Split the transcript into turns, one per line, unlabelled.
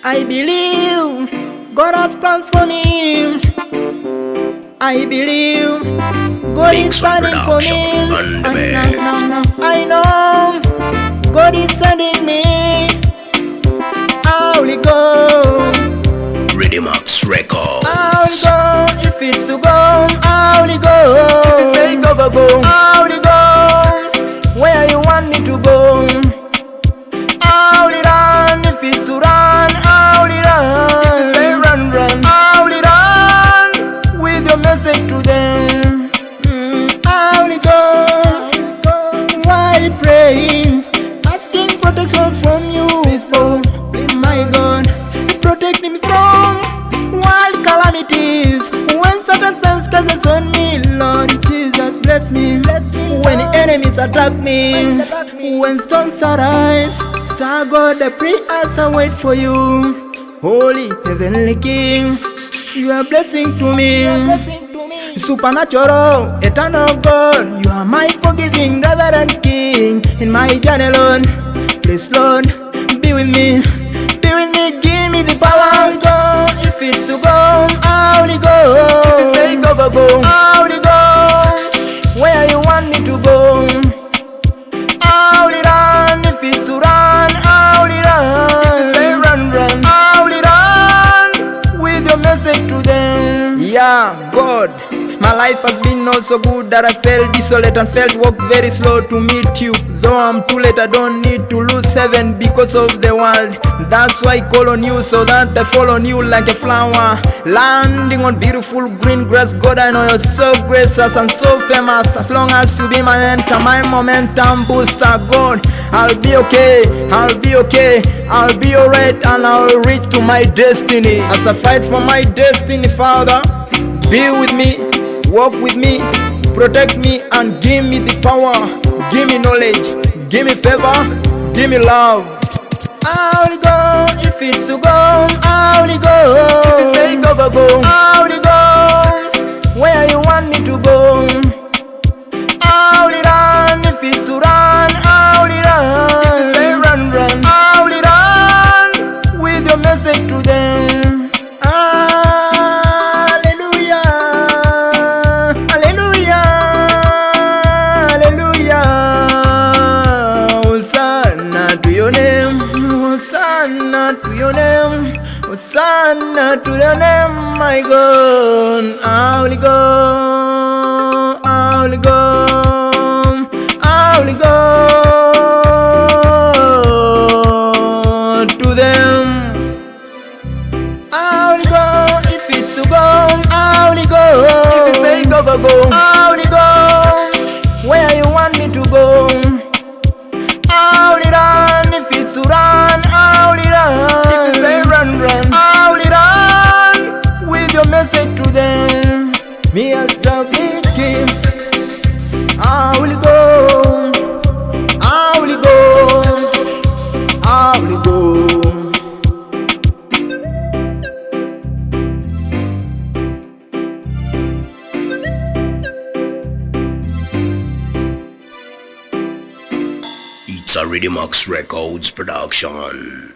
I believe God has plans for me. I believe God is standing for me. I know God is sending me. I'll go.
Ridmax Records.
I'll go. If it's to go, I'll go. If it's say go, go, go, I'll go. Where you want me to go, I'll run. If it's to run, I'll run. If it's say run, run, I'll run. With your message to them, I'll go. While praying, asking protection from you. Oh, my God, protect me from wild calamities. When circumstances on me, Lord Jesus, bless me. When enemies attack me, when storms arise, star God, the prayers I wait for you. Holy Heavenly King, you are blessing to me. Supernatural, eternal God, you are my forgiving brother and King. In my journey, Lord, please, Lord, be with me. Give me the power. I'll go. If it's to go, I'll go. If it's say go, go, go, I'll go. Where you want me to go, I'll run. If it's to run, I'll run. If it's say run, run, I'll run. With your message to them. Yeah, God, my life has been not so good that I felt desolate and felt walk very slow to meet you. Though I'm too late, I don't need to lose heaven because of the world. That's why I call on you, so that I fall on you like a flower, landing on beautiful green grass. God, I know you're so gracious and so famous. As long as you be my mentor, my momentum booster, God, I'll be okay, I'll be okay, I'll be alright, and I'll reach to my destiny. As I fight for my destiny, Father, be with me, walk with me, protect me, and give me the power. Give me knowledge, give me favor, give me love. I'll go. If it's to go, I'll go. If it's say go, go, go, I'll go. Where you want me to go, I'll run. If it's to run, I'll run. If it's say run, run, I'll run. With your message to them. Hallelujah, hallelujah, hallelujah. Hosanna to your name. Hosanna to your name, Hosanna to your name, my God. I'll go, I'll go, I'll go to them. I'll go. If it's to go, I'll go. If it's say go, go, go, I'll go. Where you want me to go, I'll run. If it's to run, I'll run. If it's say run, run, I'll run. With your message to them. Me as Tablik, I will go, I will go, I will go.
It's a Ridmax Records Production.